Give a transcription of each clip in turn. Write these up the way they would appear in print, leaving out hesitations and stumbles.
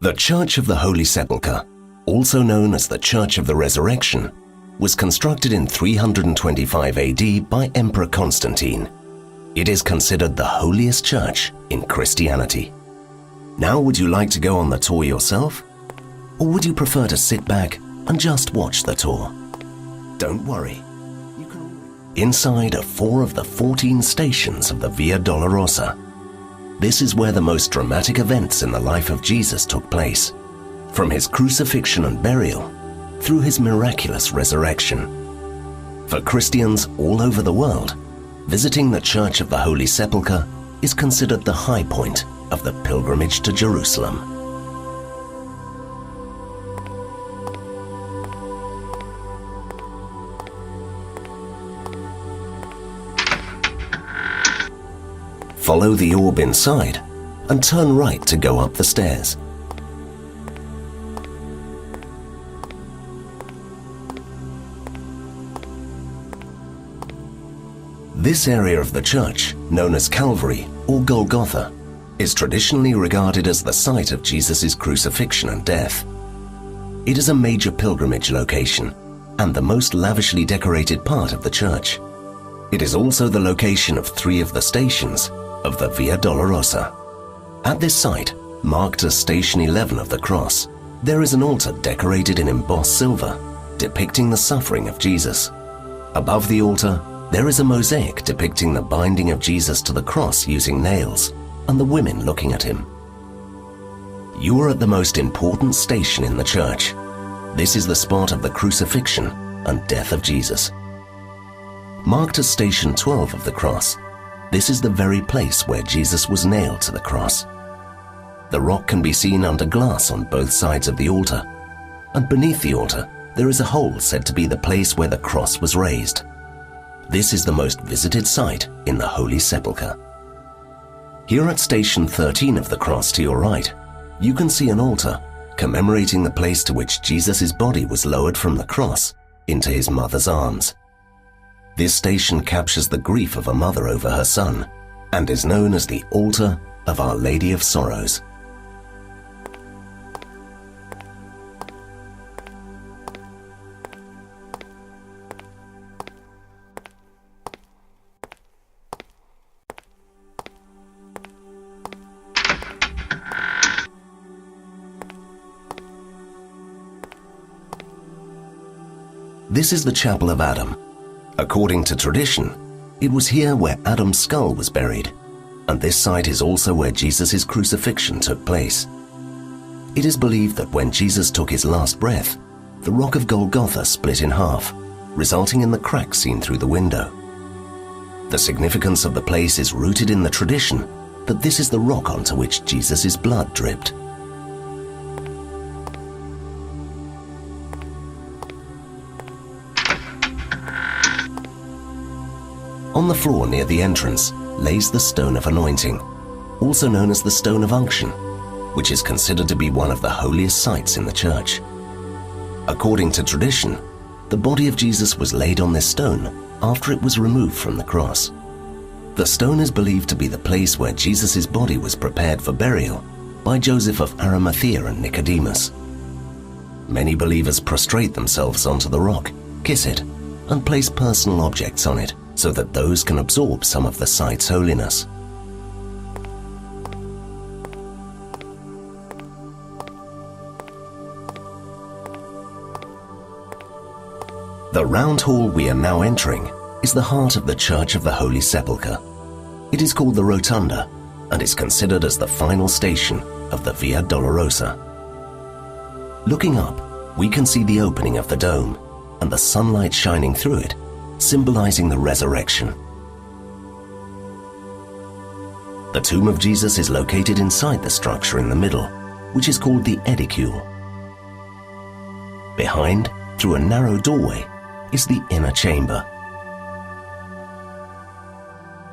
The Church of the Holy Sepulchre, also known as the Church of the Resurrection, was constructed in 325 AD by Emperor Constantine. It is considered the holiest church in Christianity. Now, would you like to go on the tour yourself? Or would you prefer to sit back and just watch the tour? Don't worry. Inside are 4 of the 14 stations of the Via Dolorosa. This is where the most dramatic events in the life of Jesus took place, from his crucifixion and burial through his miraculous resurrection. For Christians all over the world, visiting the Church of the Holy Sepulchre is considered the high point of the pilgrimage to Jerusalem. Follow the orb inside and turn right to go up the stairs. This area of the church, known as Calvary or Golgotha, is traditionally regarded as the site of Jesus' crucifixion and death. It is a major pilgrimage location and the most lavishly decorated part of the church. It is also the location of 3 of the stations of the Via Dolorosa. At this site, marked as Station 11 of the cross, there is an altar decorated in embossed silver, depicting the suffering of Jesus. Above the altar, there is a mosaic depicting the binding of Jesus to the cross using nails, and the women looking at him. You are at the most important station in the church. This is the spot of the crucifixion and death of Jesus. Marked as Station 12 of the cross, this is the very place where Jesus was nailed to the cross. The rock can be seen under glass on both sides of the altar, and beneath the altar there is a hole said to be the place where the cross was raised. This is the most visited site in the Holy Sepulchre. Here at Station 13 of the cross to your right, you can see an altar commemorating the place to which Jesus' body was lowered from the cross into his mother's arms. This station captures the grief of a mother over her son and is known as the Altar of Our Lady of Sorrows. This is the Chapel of Adam. According to tradition, it was here where Adam's skull was buried, and this site is also where Jesus' crucifixion took place. It is believed that when Jesus took his last breath, the rock of Golgotha split in half, resulting in the crack seen through the window. The significance of the place is rooted in the tradition that this is the rock onto which Jesus' blood dripped. On the floor near the entrance lays the Stone of Anointing, also known as the Stone of Unction, which is considered to be one of the holiest sites in the church. According to tradition, the body of Jesus was laid on this stone after it was removed from the cross. The stone is believed to be the place where Jesus' body was prepared for burial by Joseph of Arimathea and Nicodemus. Many believers prostrate themselves onto the rock, kiss it, and place personal objects on it, so that those can absorb some of the site's holiness. The round hall we are now entering is the heart of the Church of the Holy Sepulchre. It is called the Rotunda and is considered as the final station of the Via Dolorosa. Looking up, we can see the opening of the dome and the sunlight shining through it, symbolizing the resurrection. The tomb of Jesus is located inside the structure in the middle, which is called the edicule. Behind, through a narrow doorway, is the inner chamber.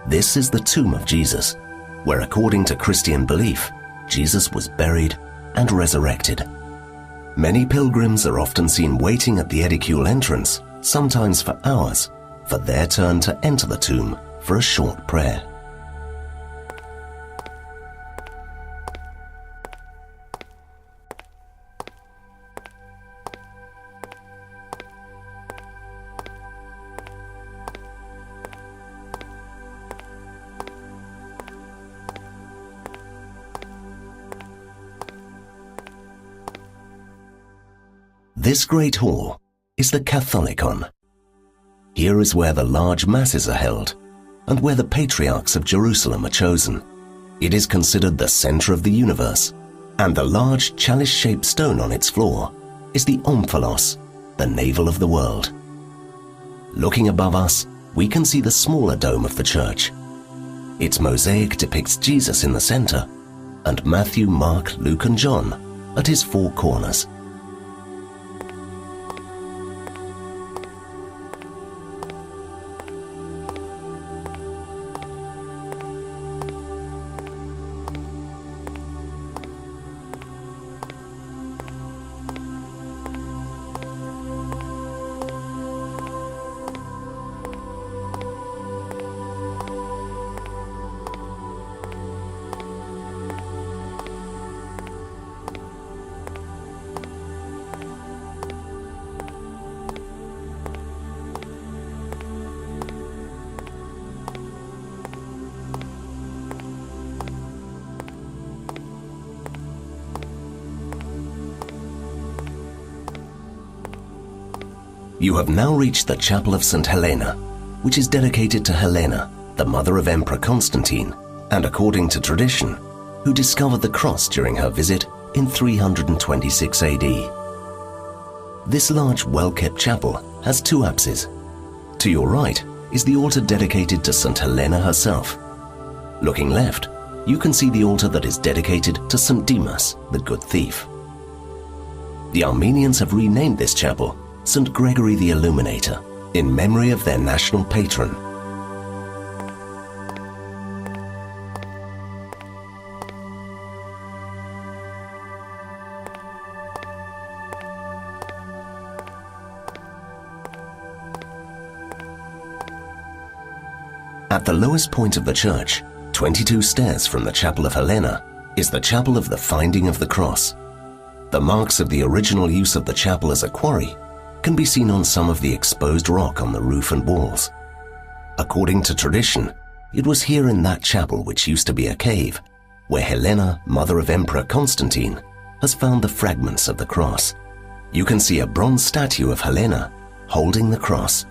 This is the tomb of Jesus, where according to Christian belief, Jesus was buried and resurrected. Many pilgrims are often seen waiting at the edicule entrance, sometimes for hours, for their turn to enter the tomb for a short prayer. This great hall is the Catholicon. Here is where the large masses are held and where the patriarchs of Jerusalem are chosen. It is considered the center of the universe, and the large chalice-shaped stone on its floor is the omphalos, the navel of the world. Looking above us, we can see the smaller dome of the church. Its mosaic depicts Jesus in the center, and Matthew, Mark, Luke, and John at his four corners. You have now reached the Chapel of St. Helena, which is dedicated to Helena, the mother of Emperor Constantine, and according to tradition, who discovered the cross during her visit in 326 AD. This large, well-kept chapel has two apses. To your right is the altar dedicated to St. Helena herself. Looking left, you can see the altar that is dedicated to St. Demas, the good thief. The Armenians have renamed this chapel St. Gregory the Illuminator, in memory of their national patron. At the lowest point of the church, 22 stairs from the Chapel of Helena, is the Chapel of the Finding of the Cross. The marks of the original use of the chapel as a quarry can be seen on some of the exposed rock on the roof and walls. According to tradition, it was here in that chapel, which used to be a cave, where Helena, mother of Emperor Constantine, has found the fragments of the cross. You can see a bronze statue of Helena holding the cross